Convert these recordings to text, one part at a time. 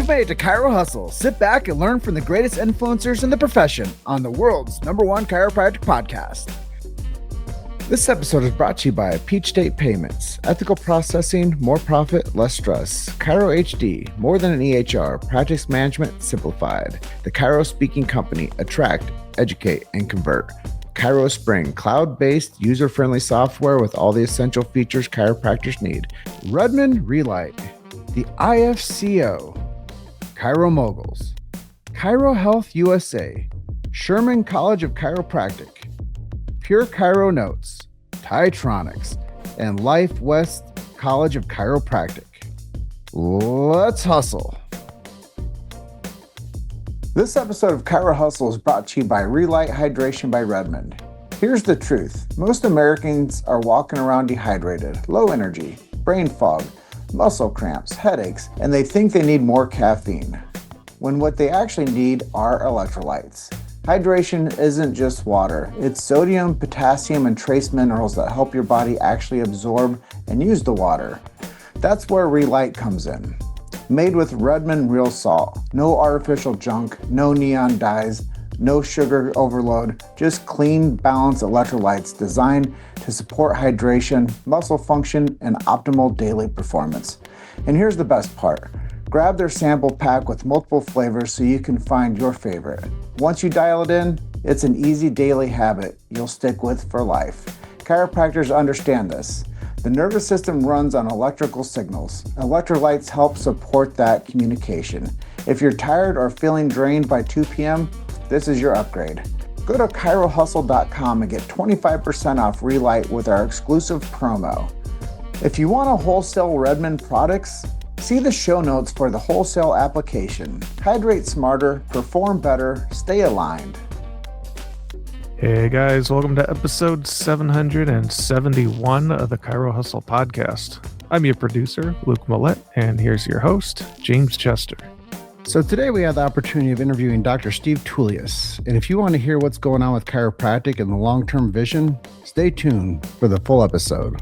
You've made it to Chiro Hustle. Sit back and learn from the greatest influencers in the profession on the world's #1 chiropractic podcast. This episode is brought to you by Peach State Payments. Ethical processing, more profit, less stress. Chiro HD, more than an EHR. Practice management simplified. The Chiro Speaking Company. Attract, educate, and convert. Chiro Spring, cloud-based, user-friendly software with all the essential features chiropractors need. Redmond Relight. The IFCO. Chiro Moguls. Chiro Health USA. Sherman College of Chiropractic. Pure Chiro Notes, Titronics, and Life West College of Chiropractic. Let's hustle. This episode of Chiro Hustle is brought to you by Relight Hydration by Redmond. Here's the truth. Most Americans are walking around dehydrated, low energy, brain fog, muscle cramps, headaches, and they think they need more caffeine, when what they actually need are electrolytes. Hydration isn't just water. It's sodium, potassium, and trace minerals that help your body actually absorb and use the water. That's where Relight comes in. Made with Redmond real salt. No artificial junk, no neon dyes, no sugar overload, just clean, balanced electrolytes designed to support hydration, muscle function, and optimal daily performance. And here's the best part. Grab their sample pack with multiple flavors so you can find your favorite. Once you dial it in, it's an easy daily habit you'll stick with for life. Chiropractors understand this. The nervous system runs on electrical signals. Electrolytes help support that communication. If you're tired or feeling drained by 2 p.m., this is your upgrade. Go to chirohustle.com and get 25% off Relight with our exclusive promo. If you want to wholesale Redmond products, see the show notes for the wholesale application. Hydrate smarter, perform better, stay aligned. Hey guys, welcome to episode 771 of the Chiro Hustle podcast. I'm your producer, Luke Millette, and here's your host, James Chester. So today we have the opportunity of interviewing Dr. Steve Tullius. And if you want to hear what's going on with chiropractic and the long-term vision, stay tuned for the full episode.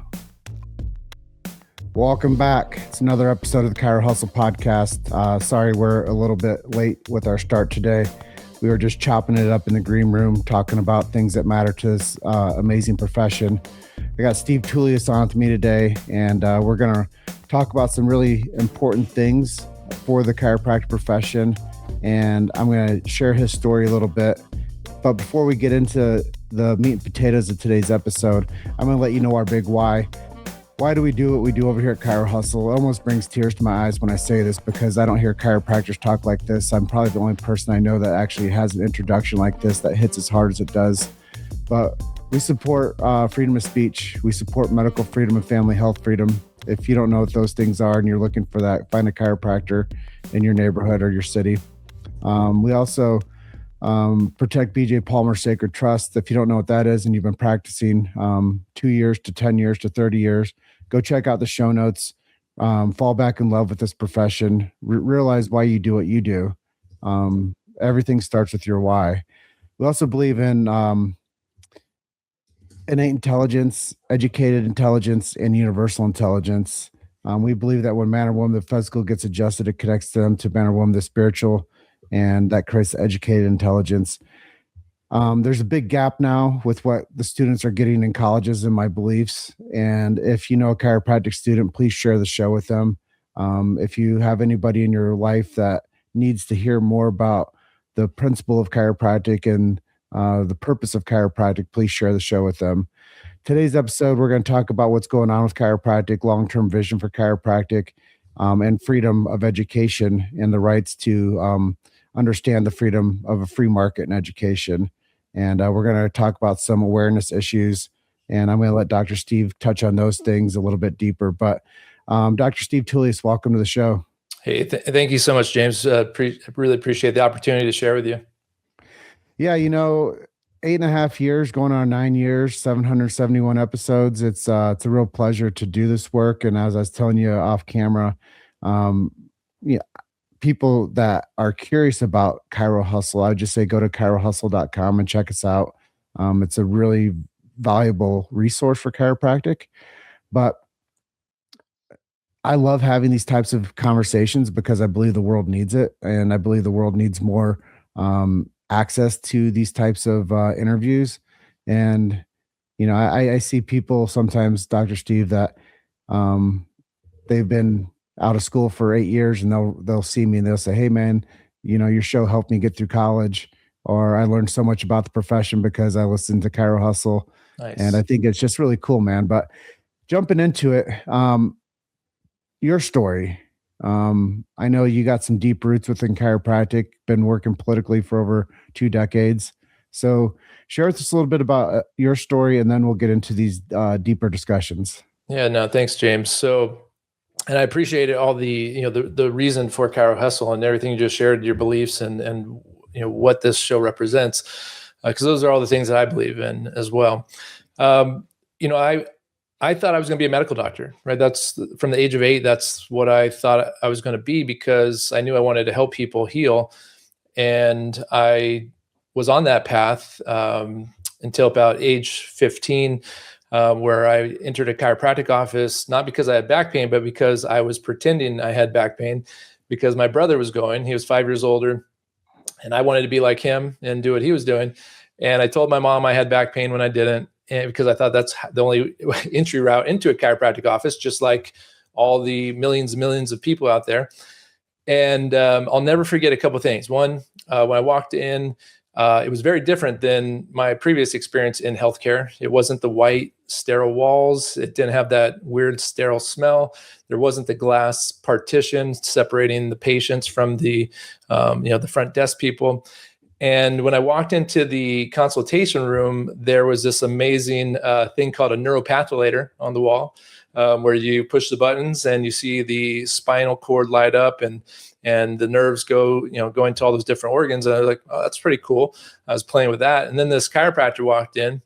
Welcome back. It's another episode of the Chiro Hustle podcast. Sorry we're a little bit late with our start today. We were just chopping it up in the green room, talking about things that matter to this amazing profession. I got Steve Tullius on with me today, and we're going to talk about some really important things for the chiropractic profession, and I'm going to share his story a little bit. But before we get into the meat and potatoes of today's episode, I'm going to let you know our big why. Why do we do what we do over here at Chiro Hustle? It almost brings tears to my eyes when I say this because I don't hear chiropractors talk like this. I'm probably the only person I know that actually has an introduction like this that hits as hard as it does. But we support freedom of speech. We support medical freedom and family health freedom. If you don't know what those things are and you're looking for that, find a chiropractor in your neighborhood or your city. We also protect BJ Palmer Sacred Trust. If you don't know what that is and you've been practicing 2 years to 10 years to 30 years, go check out the show notes. Fall back in love with this profession. Realize why you do what you do. Everything starts with your why. We also believe in innate intelligence, educated intelligence, and universal intelligence. We believe that when man or woman, the physical gets adjusted, it connects them to man or woman, the spiritual, and that creates educated intelligence. There's a big gap now with what the students are getting in colleges and my beliefs. And if you know a chiropractic student, please share the show with them. If you have anybody in your life that needs to hear more about the principle of chiropractic and the purpose of chiropractic, please share the show with them. Today's episode, we're going to talk about what's going on with chiropractic, long-term vision for chiropractic, and freedom of education and the rights to understand the freedom of a free market in education. And we're going to talk about some awareness issues, and I'm going to let Dr. Steve touch on those things a little bit deeper. But Dr. Steve Tullius, welcome to the show. Hey, thank you so much, James. Really appreciate the opportunity to share with you. Yeah, 8.5 years, going on 9 years, 771 episodes. It's a real pleasure to do this work. And as I was telling you off camera, people that are curious about Chiro Hustle, I would just say go to chirohustle.com and check us out. It's a really valuable resource for chiropractic. But I love having these types of conversations because I believe the world needs it. And I believe the world needs more access to these types of interviews. And, I see people sometimes, Dr. Steve, that they've been out of school for 8 years, and they'll see me and they'll say, "Hey man, your show helped me get through college," or "I learned so much about the profession because I listened to Chiro Hustle." Nice. And I think it's just really cool, man. But jumping into it, your story. I know you got some deep roots within chiropractic, been working politically for over 2 decades. So share with us a little bit about your story, and then we'll get into these deeper discussions. Yeah, no, thanks, James. So, and I appreciate all the reason for Chiro Hustle and everything you just shared, your beliefs and what this show represents, because those are all the things that I believe in as well. I thought I was going to be a medical doctor, right? That's from the age of 8. That's what I thought I was going to be, because I knew I wanted to help people heal. And I was on that path until about age 15, where I entered a chiropractic office, not because I had back pain, but because I was pretending I had back pain, because my brother was going. He was 5 years older, and I wanted to be like him and do what he was doing. And I told my mom I had back pain when I didn't, and because I thought that's the only entry route into a chiropractic office, just like all the millions and millions of people out there. And I'll never forget a couple of things. One, when I walked in, it was very different than my previous experience in healthcare. It wasn't the white sterile walls. It didn't have that weird sterile smell. There wasn't the glass partition separating the patients from the front desk people. And when I walked into the consultation room, there was this amazing thing called a neuropathulator on the wall, where you push the buttons and you see the spinal cord light up and the nerves go into all those different organs. And I was like, oh, that's pretty cool. I was playing with that. And then this chiropractor walked in,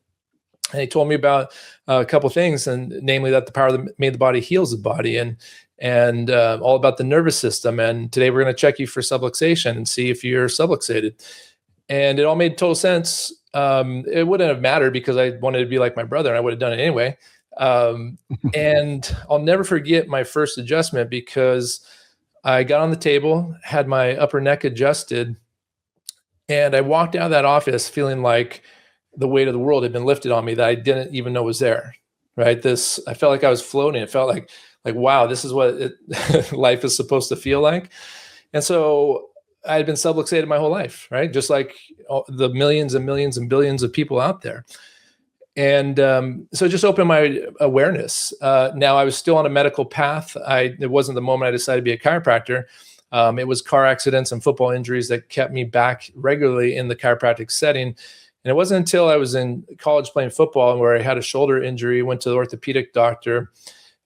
and he told me about a couple of things, and namely that the power that made the body heals the body, and all about the nervous system. And today we're going to check you for subluxation and see if you're subluxated. And it all made total sense. It wouldn't have mattered because I wanted to be like my brother, and I would have done it anyway. And I'll never forget my first adjustment, because I got on the table, had my upper neck adjusted, and I walked out of that office feeling like the weight of the world had been lifted on me that I didn't even know was there. Right? I felt like I was floating. It felt like wow, this is what life is supposed to feel like. And so I had been subluxated my whole life, right? Just like the millions and millions and billions of people out there. And so it just opened my awareness. Now I was still on a medical path. It wasn't the moment I decided to be a chiropractor. It was car accidents and football injuries that kept me back regularly in the chiropractic setting. And it wasn't until I was in college playing football where I had a shoulder injury, went to the orthopedic doctor,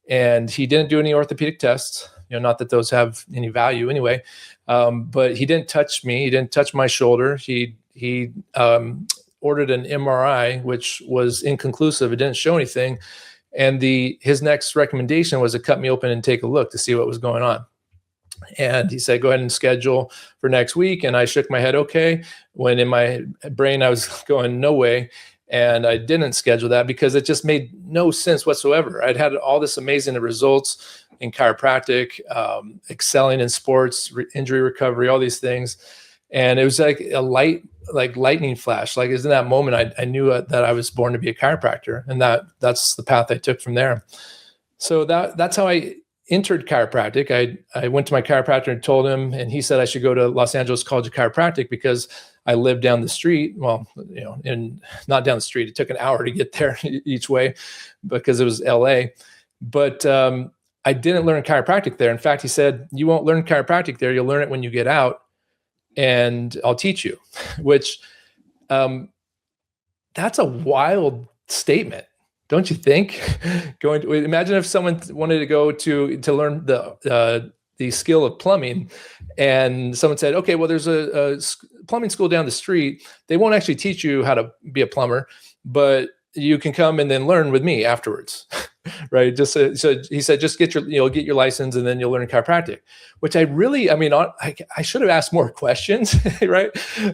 and he didn't do any orthopedic tests. Not that those have any value anyway. But he didn't touch me. He didn't touch my shoulder. He ordered an MRI, which was inconclusive. It didn't show anything. And his next recommendation was to cut me open and take a look to see what was going on. And he said, go ahead and schedule for next week. And I shook my head, okay, when in my brain I was going, no way. And I didn't schedule that because it just made no sense whatsoever. I'd had all this amazing results in chiropractic, excelling in sports, injury recovery, all these things. And it was like a lightning flash. Like, in that moment, I knew that I was born to be a chiropractor, and that's the path I took from there. So that's how I entered chiropractic. I went to my chiropractor and told him, and he said I should go to Los Angeles College of Chiropractic because I lived down the street. Well, and not down the street. It took an hour to get there each way because it was LA. But I didn't learn chiropractic there. In fact, he said, you won't learn chiropractic there. You'll learn it when you get out, and I'll teach you, which that's a wild statement. Don't you think? Imagine if someone wanted to go to learn the skill of plumbing, and someone said, okay, well, there's a plumbing school down the street. They won't actually teach you how to be a plumber, but you can come and then learn with me afterwards. Right. So he said, just get your license and then you'll learn chiropractic, which I should have asked more questions, right,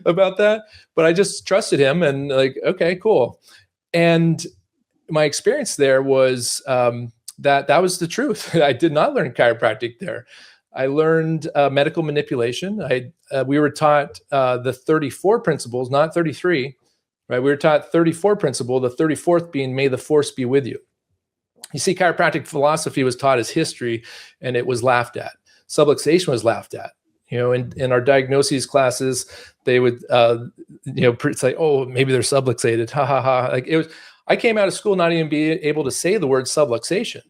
about that, but I just trusted him and okay, cool. And my experience there was that was the truth. I did not learn chiropractic there. I learned medical manipulation. We were taught the 34 principles, not 33, right? We were taught 34 principle, the 34th being, may the force be with you. You see, chiropractic philosophy was taught as history, and it was laughed at. Subluxation was laughed at. In our diagnoses classes, they would, say, oh, maybe they're subluxated. Ha ha ha. Like it was, I came out of school not even being able to say the word subluxation.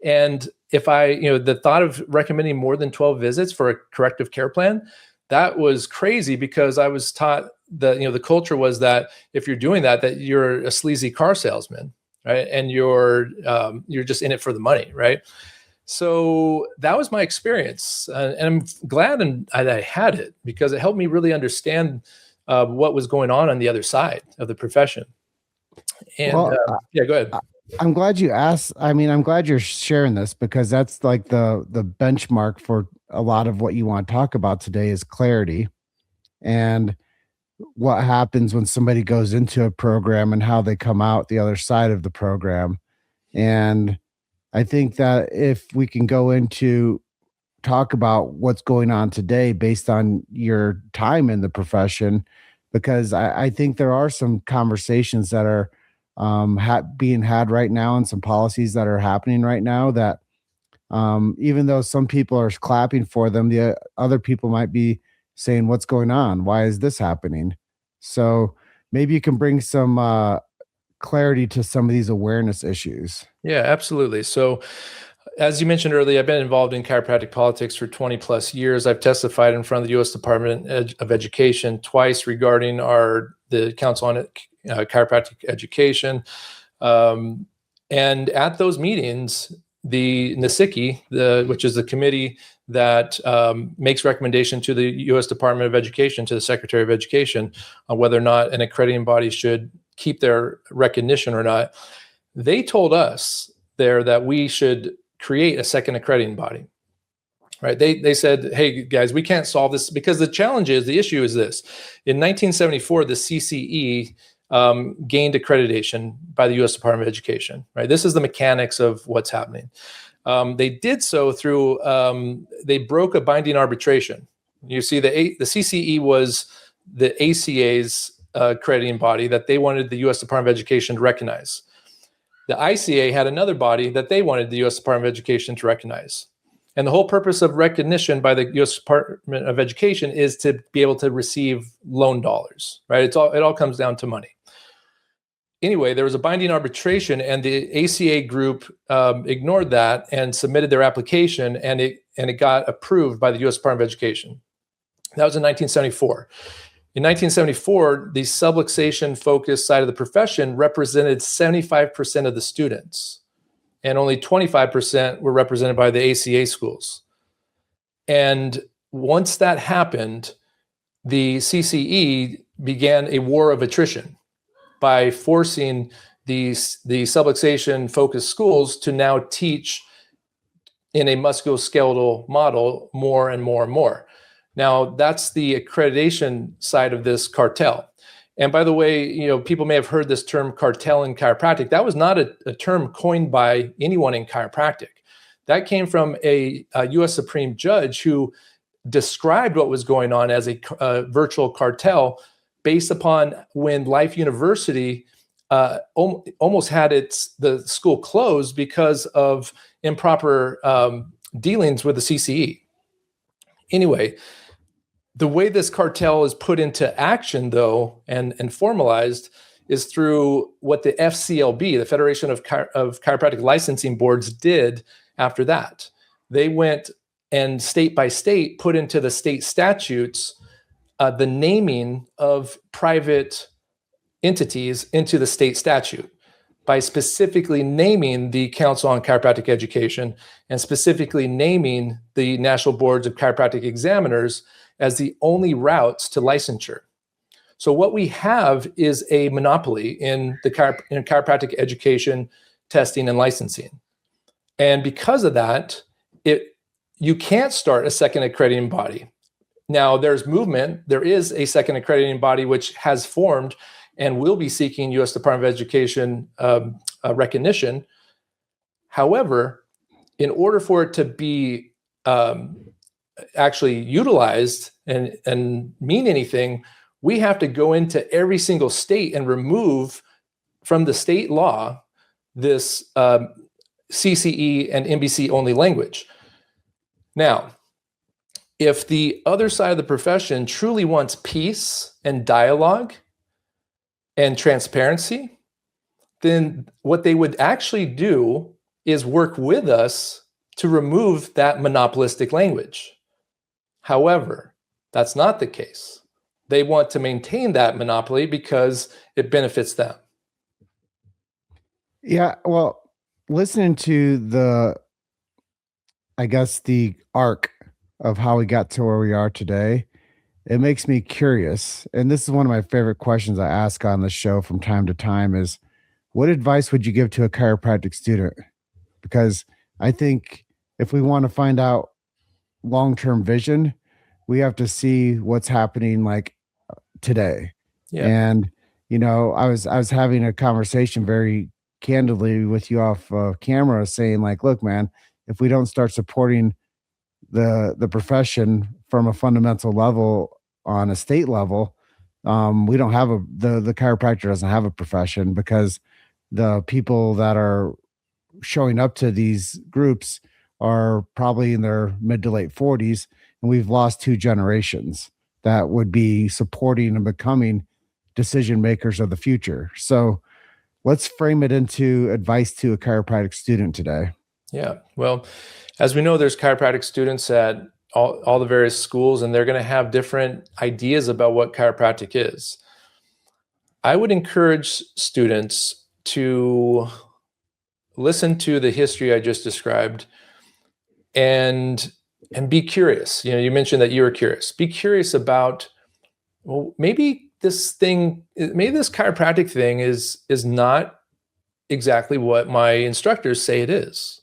And if the thought of recommending more than 12 visits for a corrective care plan, that was crazy, because I was taught the culture was that if you're doing that you're a sleazy car salesman, right? And you're just in it for the money, right? So that was my experience, and I'm glad I had it, because it helped me really understand what was going on the other side of the profession. And yeah, go ahead. I'm glad you asked. I mean, I'm glad you're sharing this, because that's like the benchmark for a lot of what you want to talk about today is clarity, and what happens when somebody goes into a program and how they come out the other side of the program. And I think that if we can go into talk about what's going on today based on your time in the profession, because I think there are some conversations that are being had right now, and some policies that are happening right now that even though some people are clapping for them, the other people might be saying, what's going on? Why is this happening? So maybe you can bring some clarity to some of these awareness issues. Yeah, absolutely. So as you mentioned earlier, I've been involved in chiropractic politics for 20 plus years. I've testified in front of the U.S. Department of Education twice regarding the Council on Chiropractic Education. And at those meetings, the NASICI, which is the committee that makes recommendation to the U.S. Department of Education, to the Secretary of Education, on whether or not an accrediting body should keep their recognition or not, they told us there that we should create a second accrediting body, right? They said, hey, guys, we can't solve this, because the issue is this. In 1974, the CCE gained accreditation by the U.S. Department of Education, right? This is the mechanics of what's happening. They did so through, they broke a binding arbitration. You see, the CCE was the ACA's accrediting body that they wanted the U.S. Department of Education to recognize. The ICA had another body that they wanted the U.S. Department of Education to recognize. And the whole purpose of recognition by the U.S. Department of Education is to be able to receive loan dollars, right? It all comes down to money. Anyway, there was a binding arbitration, and the ACA group ignored that and submitted their application, and it got approved by the U.S. Department of Education. That was in 1974. In 1974, the subluxation-focused side of the profession represented 75% of the students, and only 25% were represented by the ACA schools. And once that happened, the CCE began a war of attrition by forcing the subluxation-focused schools to now teach in a musculoskeletal model more and more and more. Now, that's the accreditation side of this cartel. And by the way, people may have heard this term cartel in chiropractic. That was not a term coined by anyone in chiropractic. That came from a U.S. Supreme Judge who described what was going on as a virtual cartel based upon when Life University almost had the school closed because of improper dealings with the CCE. Anyway, the way this cartel is put into action, though, and formalized, is through what the FCLB, the Federation of Chiropractic Licensing Boards, did after that. They went and state by state put into the state statutes the naming of private entities into the state statute by specifically naming the Council on Chiropractic Education and specifically naming the National Boards of Chiropractic Examiners as the only routes to licensure. So what we have is a monopoly in chiropractic education, testing, and licensing. And because of that, you can't start a second accrediting body. Now, there's movement. There is a second accrediting body which has formed and will be seeking U.S. Department of Education recognition. However, in order for it to be actually utilized and mean anything, we have to go into every single state and remove from the state law this CCE and MBC only language. Now, if the other side of the profession truly wants peace and dialogue and transparency, then what they would actually do is work with us to remove that monopolistic language. However, that's not the case. They want to maintain that monopoly because it benefits them. Yeah, well, listening to the arc of how we got to where we are today, it makes me curious. And this is one of my favorite questions I ask on the show from time to time is, what advice would you give to a chiropractic student? Because I think if we want to find out long-term vision, we have to see what's happening like today. Yeah. And, I was having a conversation very candidly with you off camera saying like, look, man, if we don't start supporting the profession from a fundamental level on a state level, we don't have the chiropractor doesn't have a profession, because the people that are showing up to these groups are probably in their mid to late 40s, and we've lost 2 generations that would be supporting and becoming decision makers of the future. So let's frame it into advice to a chiropractic student today. Yeah. Well, as we know, there's chiropractic students at all the various schools, and they're going to have different ideas about what chiropractic is. I would encourage students to listen to the history I just described and be curious. You mentioned that you were curious. Be curious about, well, maybe this chiropractic thing is not exactly what my instructors say it is.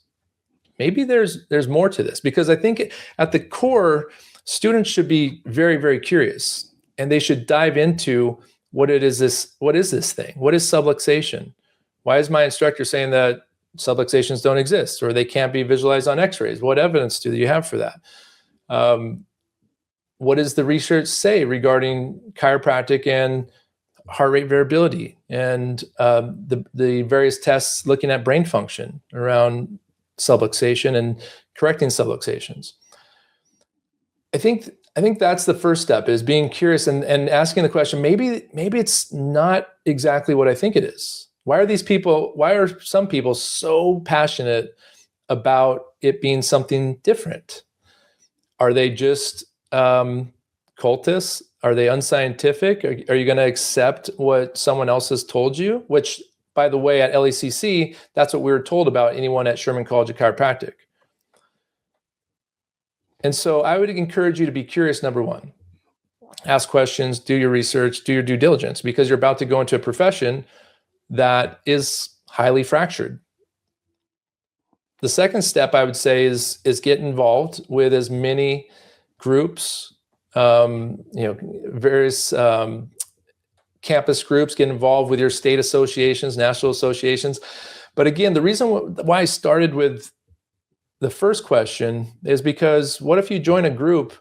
Maybe there's more to this, because I think at the core, students should be very, very curious, and they should dive into what is this thing? What is subluxation? Why is my instructor saying that subluxations don't exist, or they can't be visualized on x-rays? What evidence do you have for that? What does the research say regarding chiropractic and heart rate variability and the various tests looking at brain function around subluxation and correcting subluxations? I think that's the first step, is being curious and asking the question, maybe it's not exactly what I think it is. Why are some people so passionate about it being something different? Are they just cultists? Are they unscientific? Are you going to accept what someone else has told you? Which, by the way, at LACC, that's what we were told about anyone at Sherman College of Chiropractic. And so I would encourage you to be curious, number one. Ask questions, do your research, do your due diligence, because you're about to go into a profession that is highly fractured. The second step, I would say, is get involved with as many groups, various campus groups. Get involved with your state associations, national associations. But again, the reason why I started with the first question is because what if you join a group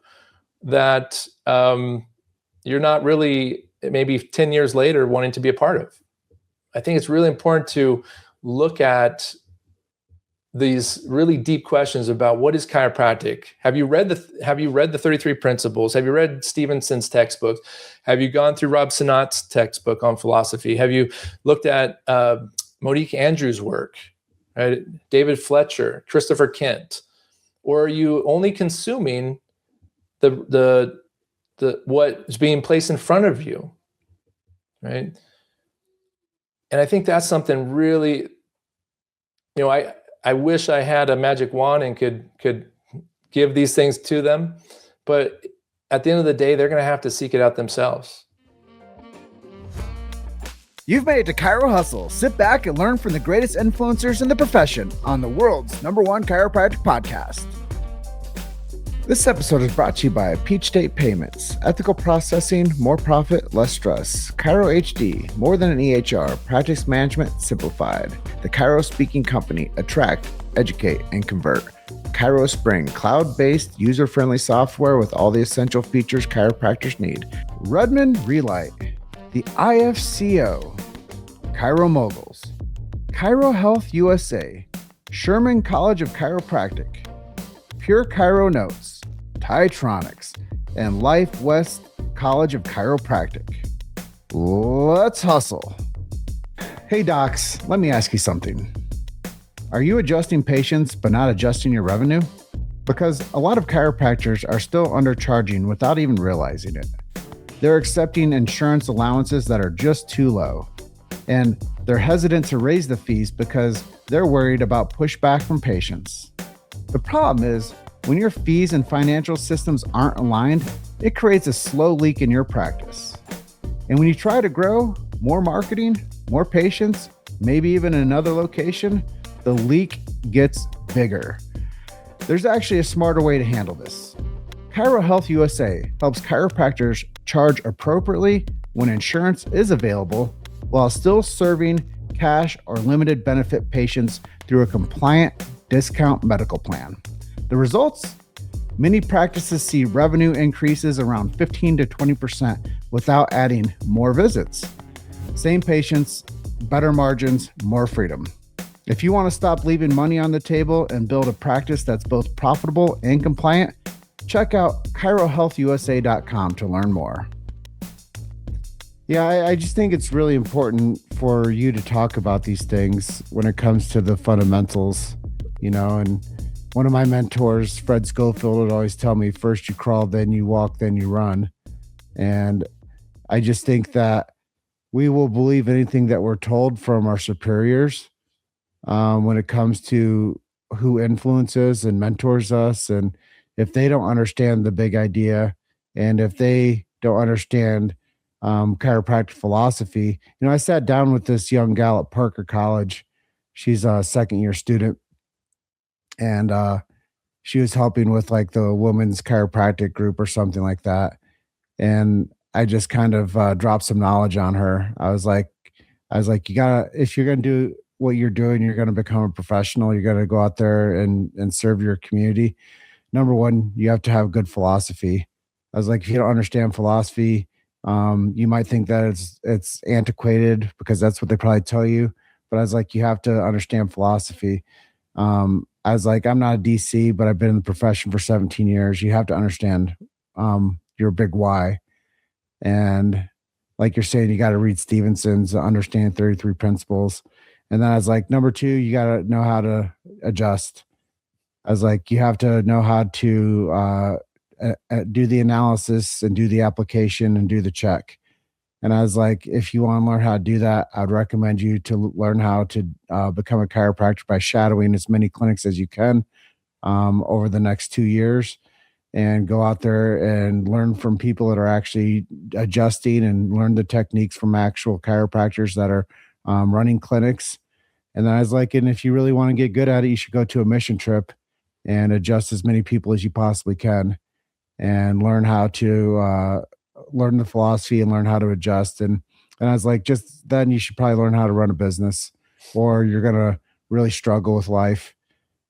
that you're not really, maybe 10 years later, wanting to be a part of? I think it's really important to look at these really deep questions about what is chiropractic. Have you read the 33 principles? Have you read Stevenson's textbook? Have you gone through Rob Sinat's textbook on philosophy? Have you looked at Monique Andrews' work, right? David Fletcher, Christopher Kent? Or are you only consuming the what is being placed in front of you, right? And I think that's something really, I wish I had a magic wand and could give these things to them, but at the end of the day, they're going to have to seek it out themselves. You've made it to Chiro Hustle. Sit back and learn from the greatest influencers in the profession on the world's #1 chiropractic podcast. This episode is brought to you by Peach State Payments, ethical processing, more profit, less stress. Chiro HD, more than an EHR, practice management simplified. The Chiro Speaking Company, attract, educate, and convert. Chiro Spring, cloud-based, user-friendly software with all the essential features chiropractors need. Redmond Relight, the IFCO, Chiro Moguls, Chiro Health USA, Sherman College of Chiropractic, Pure Chiro Notes, Titronics, and Life West College of Chiropractic. Let's hustle. Hey docs, let me ask you something. Are you adjusting patients but not adjusting your revenue? Because a lot of chiropractors are still undercharging without even realizing it. They're accepting insurance allowances that are just too low, and they're hesitant to raise the fees because they're worried about pushback from patients. The problem is, when your fees and financial systems aren't aligned, it creates a slow leak in your practice. And when you try to grow, more marketing, more patients, maybe even another location, the leak gets bigger. There's actually a smarter way to handle this. Chiro Health USA helps chiropractors charge appropriately when insurance is available while still serving cash or limited benefit patients through a compliant discount medical plan. The results? Many practices see revenue increases around 15 to 20% without adding more visits. Same patients, better margins, more freedom. If you want to stop leaving money on the table and build a practice that's both profitable and compliant, check out chirohealthusa.com to learn more. Yeah, I just think it's really important for you to talk about these things when it comes to the fundamentals, and one of my mentors, Fred Schofield, would always tell me, first you crawl, then you walk, then you run. And I just think that we will believe anything that we're told from our superiors when it comes to who influences and mentors us. And if they don't understand the big idea, and if they don't understand chiropractic philosophy, I sat down with this young gal at Parker College. She's a second-year student. And she was helping with like the women's chiropractic group or something like that. And I just kind of dropped some knowledge on her. I was like, you gotta, if you're gonna do what you're doing, you're gonna become a professional. You gotta go out there and serve your community. Number one, you have to have good philosophy. I was like, if you don't understand philosophy, you might think that it's antiquated because that's what they probably tell you. But I was like, you have to understand philosophy. I was like, I'm not a DC, but I've been in the profession for 17 years. You have to understand your big why. And like you're saying, you got to read Stevenson's Understanding 33 Principles. And then I was like, number two, you got to know how to adjust. I was like, you have to know how to do the analysis and do the application and do the check. And I was like, if you want to learn how to do that, I'd recommend you to learn how to become a chiropractor by shadowing as many clinics as you can over the next 2 years, and go out there and learn from people that are actually adjusting and learn the techniques from actual chiropractors that are running clinics. And then I was like, and if you really want to get good at it, you should go to a mission trip and adjust as many people as you possibly can and learn how to learn the philosophy and learn how to adjust. And I was like, just then you should probably learn how to run a business, or you're going to really struggle with life.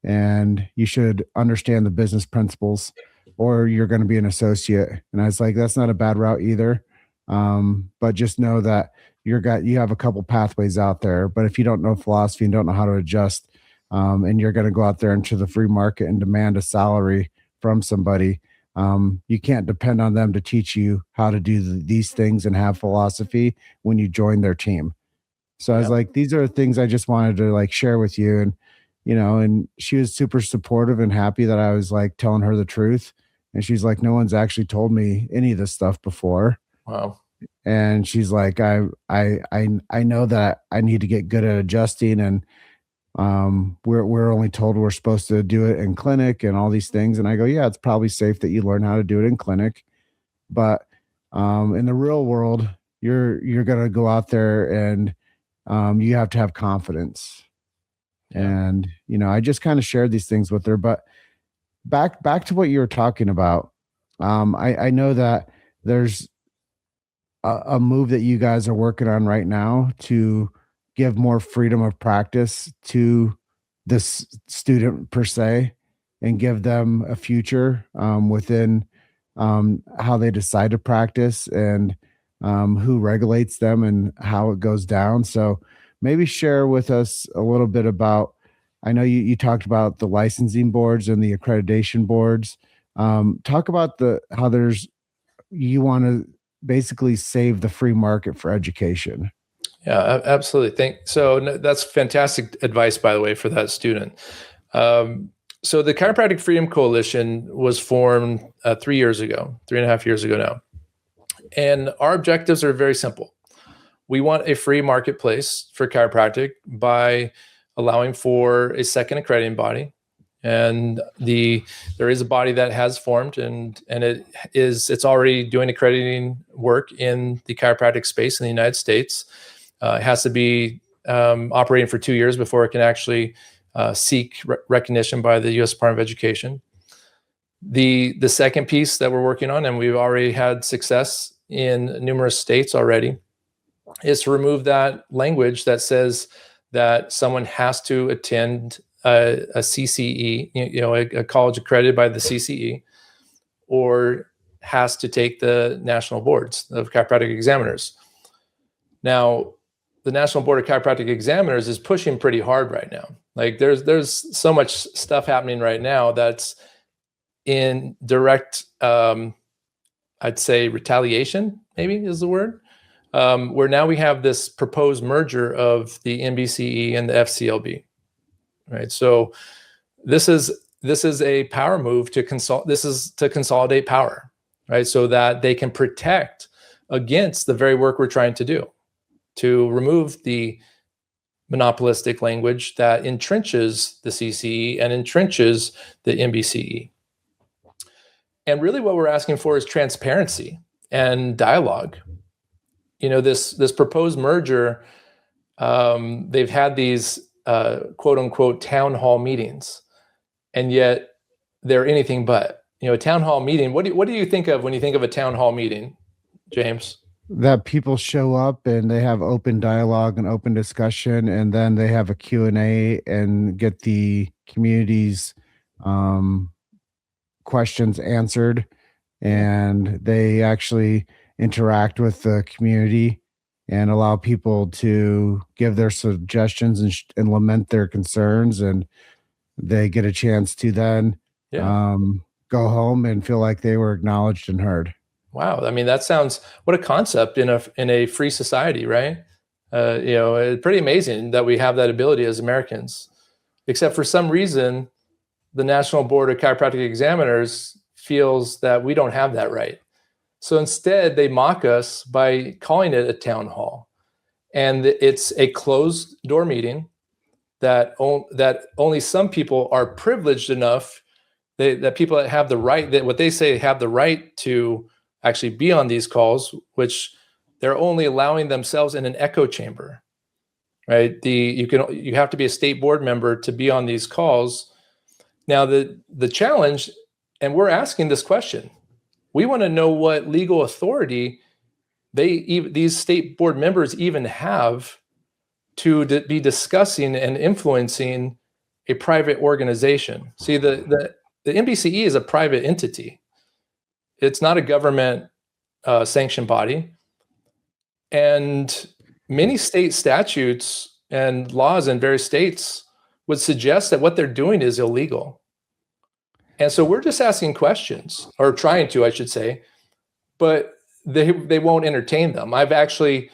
And you should understand the business principles, or you're going to be an associate. And I was like, that's not a bad route either. But just know that you have a couple pathways out there. But if you don't know philosophy and don't know how to adjust, and you're going to go out there into the free market and demand a salary from somebody, you can't depend on them to teach you how to do these things and have philosophy when you join their team. So I was like, these are things I just wanted to like share with you. And, and she was super supportive and happy that I was like telling her the truth. And she's like, no one's actually told me any of this stuff before. Wow. And she's like, I know that I need to get good at adjusting, and we're only told we're supposed to do it in clinic and all these things. And I go, yeah, it's probably safe that you learn how to do it in clinic, but in the real world, you're gonna go out there and you have to have confidence. And I just kind of shared these things with her, but back to what you were talking about. I know that there's a move that you guys are working on right now to give more freedom of practice to this student per se, and give them a future within how they decide to practice, and who regulates them and how it goes down. So maybe share with us a little bit about, I know you talked about the licensing boards and the accreditation boards. Talk about how you want to basically save the free market for education. Yeah, absolutely. That's fantastic advice, by the way, for that student. So the Chiropractic Freedom Coalition was formed 3 years ago, 3.5 years ago now. And our objectives are very simple. We want a free marketplace for chiropractic by allowing for a second accrediting body. And there is a body that has formed, and it's already doing accrediting work in the chiropractic space in the United States. It has to be operating for 2 years before it can actually seek recognition by the U.S. Department of Education. The second piece that we're working on, and we've already had success in numerous states already, is to remove that language that says that someone has to attend a CCE, a college accredited by the CCE, or has to take the national boards of chiropractic examiners. Now, the National Board of Chiropractic Examiners is pushing pretty hard right now. Like there's so much stuff happening right now that's in direct, I'd say retaliation, maybe is the word, where now we have this proposed merger of the NBCE and the FCLB, right? So this is a power move to consolidate power, right? So that they can protect against the very work we're trying to do, to remove the monopolistic language that entrenches the CCE and entrenches the NBCE. And really what we're asking for is transparency and dialogue. This proposed merger, they've had these quote unquote town hall meetings, and yet they're anything but. A town hall meeting, what do you think of when you think of a town hall meeting, James? That people show up and they have open dialogue and open discussion, and then they have a Q&A and get the community's questions answered, and they actually interact with the community and allow people to give their suggestions and lament their concerns, and they get a chance to then go home and feel like they were acknowledged and heard. Wow. I mean, that sounds, what a concept in a free society, right? It's pretty amazing that we have that ability as Americans, except for some reason, the National Board of Chiropractic Examiners feels that we don't have that right. So instead, they mock us by calling it a town hall. And it's a closed door meeting that only some people are privileged enough, that people that have the right, that what they say have the right to actually be on these calls, which they're only allowing themselves in an echo chamber, right? You have to be a state board member to be on these calls. Now the challenge, and we're asking this question, we want to know what legal authority these state board members even have to be discussing and influencing a private organization. See, the NBCE is a private entity. It's not a government sanctioned body. And many state statutes and laws in various states would suggest that what they're doing is illegal. And so we're just asking questions, or trying to, I should say, but they won't entertain them. I've actually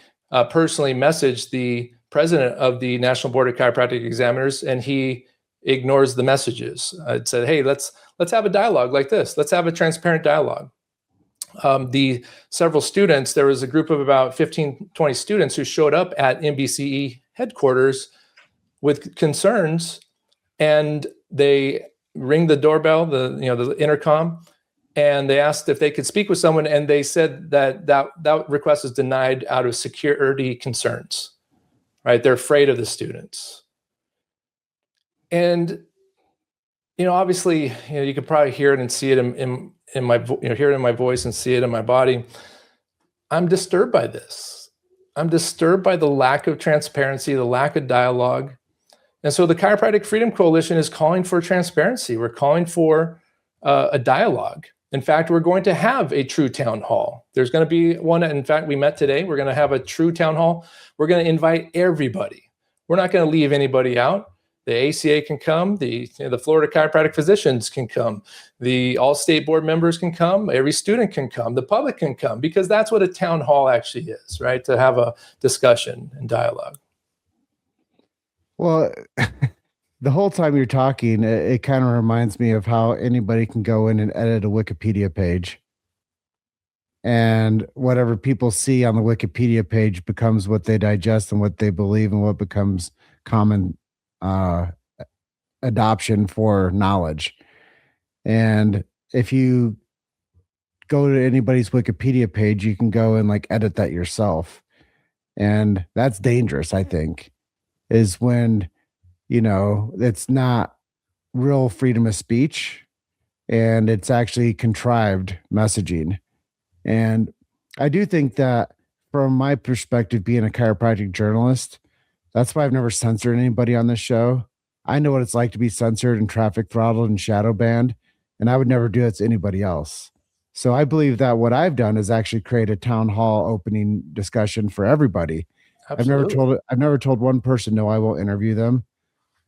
personally messaged the president of the National Board of Chiropractic Examiners, and he ignores the messages. I'd said, hey, let's have a dialogue like this. Let's have a transparent dialogue. The several students, there was a group of about 15, 20 students who showed up at NBCE headquarters with concerns, and they ring the doorbell, the intercom, and they asked if they could speak with someone, and they said that request was denied out of security concerns, right? They're afraid of the students. And Obviously, you could probably hear it and see it in my, hear it in my voice and see it in my body. I'm disturbed by this. I'm disturbed by the lack of transparency, the lack of dialogue. And so the Chiropractic Freedom Coalition is calling for transparency. We're calling for a dialogue. In fact, we're going to have a true town hall. There's going to be one. In fact, we met today. We're going to have a true town hall. We're going to invite everybody. We're not going to leave anybody out. The ACA can come. The Florida Chiropractic Physicians can come. The all state board members can come. Every student can come. The public can come, because that's what a town hall actually is, right? To have a discussion and dialogue. Well, the whole time you're talking, it kind of reminds me of how anybody can go in and edit a Wikipedia page. And whatever people see on the Wikipedia page becomes what they digest and what they believe, and what becomes common adoption for knowledge. And if you go to anybody's Wikipedia page, you can go and like edit that yourself. And that's dangerous, I think, is when, it's not real freedom of speech and it's actually contrived messaging. And I do think that from my perspective, being a chiropractic journalist, that's why I've never censored anybody on this show. I know what it's like to be censored and traffic throttled and shadow banned, and I would never do it to anybody else. So I believe that what I've done is actually create a town hall opening discussion for everybody. Absolutely. I've never told one person, no, I won't interview them.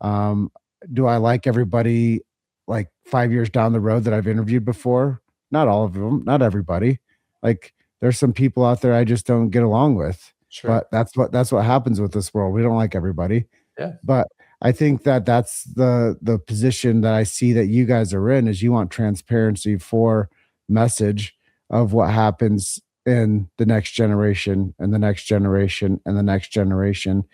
Do I like everybody like 5 years down the road that I've interviewed before? Not all of them, not everybody. Like there's some people out there I just don't get along with. Sure. But that's what happens with this world. We don't like everybody. Yeah. But I think that that's the position that I see that you guys are in, is you want transparency for message of what happens in the next generation and the next generation and the next generation.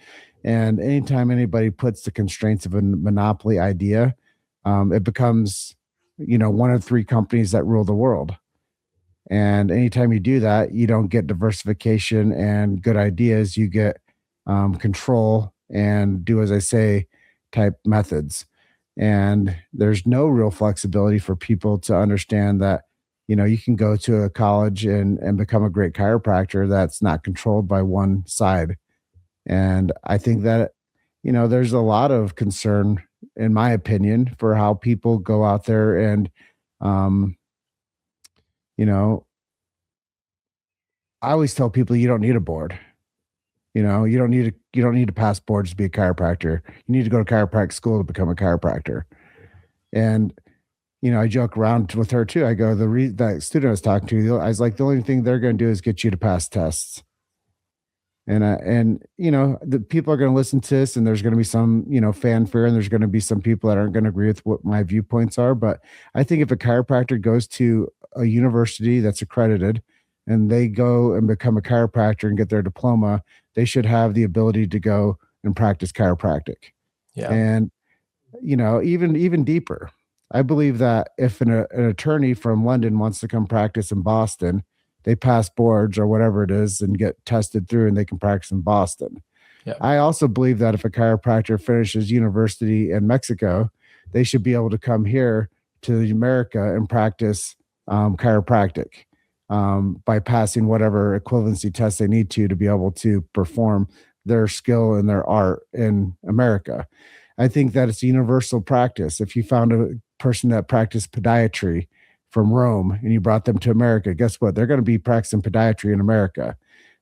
And anytime anybody puts the constraints of a monopoly idea, it becomes, one of three companies that rule the world. And anytime you do that, you don't get diversification and good ideas. You get control and do as I say type methods. And there's no real flexibility for people to understand that, you can go to a college and become a great chiropractor that's not controlled by one side. And I think that, there's a lot of concern, in my opinion, for how people go out there and, I always tell people you don't need a board. You don't need to pass boards to be a chiropractor. You need to go to chiropractic school to become a chiropractor. And I joke around with her too. I go, that student I was talking to, I was like, the only thing they're going to do is get you to pass tests. And the people are going to listen to this, and there's going to be some, fanfare, and there's going to be some people that aren't going to agree with what my viewpoints are. But I think if a chiropractor goes to a university that's accredited and they go and become a chiropractor and get their diploma, they should have the ability to go and practice chiropractic. Yeah. And, even deeper, I believe that if an attorney from London wants to come practice in Boston, they pass boards or whatever it is and get tested through, and they can practice in Boston. Yeah. I also believe that if a chiropractor finishes university in Mexico, they should be able to come here to America and practice chiropractic by passing whatever equivalency tests they need to be able to perform their skill and their art in America. I think that it's a universal practice. If you found a person that practiced podiatry from Rome and you brought them to America, guess what? They're going to be practicing podiatry in America.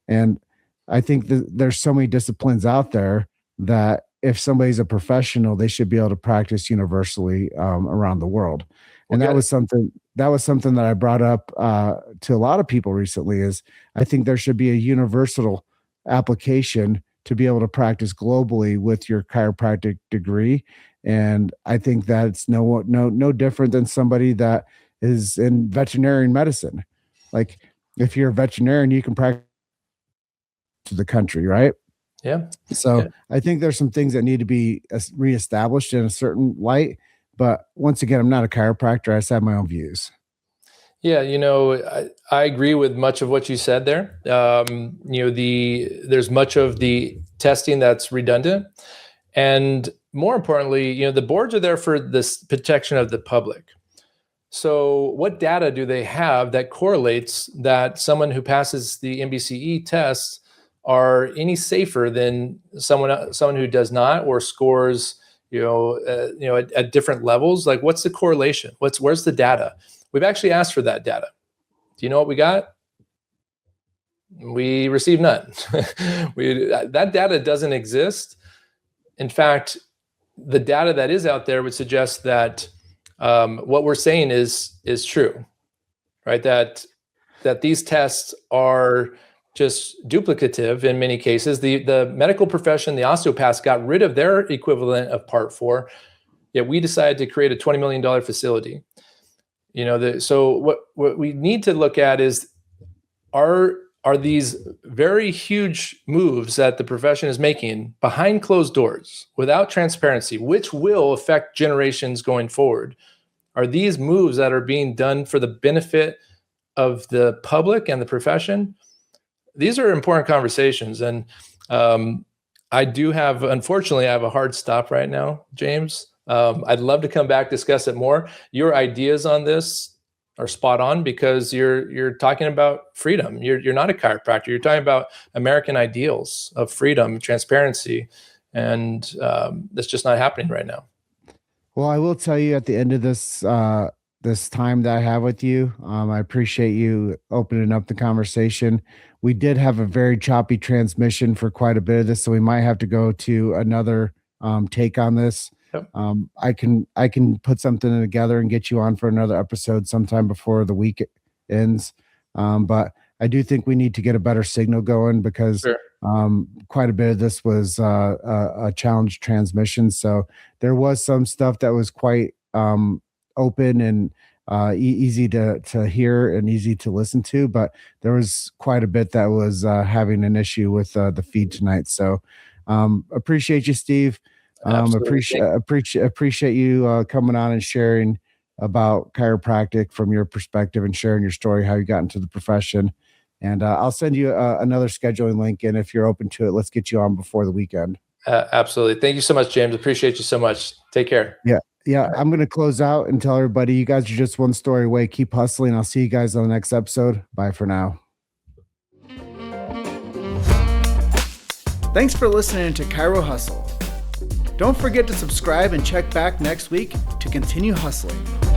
And I think that there's so many disciplines out there that if somebody's a professional, they should be able to practice universally around the world. And that was something that I brought up to a lot of people recently, is I think there should be a universal application to be able to practice globally with your chiropractic degree. And I think that it's no different than somebody that is in veterinarian medicine. Like if you're a veterinarian, you can practice to the country, right? Yeah. So I think there's some things that need to be reestablished in a certain light. But once again, I'm not a chiropractor. I just have my own views. Yeah, I agree with much of what you said there. There's much of the testing that's redundant, and more importantly, the boards are there for this protection of the public. So what data do they have that correlates that someone who passes the MBCE tests are any safer than someone who does not, or scores, at different levels? Like, what's the correlation? Where's the data? We've actually asked for that data. Do you know what we got? We received none. That data doesn't exist. In fact, the data that is out there would suggest that what we're saying is true, right? That these tests are just duplicative in many cases. The medical profession, the osteopaths, got rid of their equivalent of Part 4, yet we decided to create a $20 million facility. So what we need to look at is, are these very huge moves that the profession is making behind closed doors without transparency, which will affect generations going forward? Are these moves that are being done for the benefit of the public and the profession? These are important conversations. And unfortunately, I have a hard stop right now, James. I'd love to come back, discuss it more. Your ideas on this are spot on, because you're talking about freedom. You're not a chiropractor. You're talking about American ideals of freedom, transparency, and that's just not happening right now. Well, I will tell you, at the end of this time that I have with you, I appreciate you opening up the conversation. We did have a very choppy transmission for quite a bit of this, so we might have to go to another take on this. Yep. I can put something together and get you on for another episode sometime before the week ends. But I do think we need to get a better signal going, because Sure. Quite a bit of this was a challenge transmission. So there was some stuff that was quite open and easy to hear and easy to listen to, but there was quite a bit that was having an issue with the feed tonight. So appreciate you, Steve. Appreciate you coming on and sharing about chiropractic from your perspective, and sharing your story, how you got into the profession. And I'll send you another scheduling link, and if you're open to it, let's get you on before the weekend. Absolutely. Thank you so much, James. Appreciate you so much. Take care. Yeah. I'm going to close out and tell everybody, you guys are just one story away. Keep hustling. I'll see you guys on the next episode. Bye for now. Thanks for listening to Chiro Hustle. Don't forget to subscribe and check back next week to continue hustling.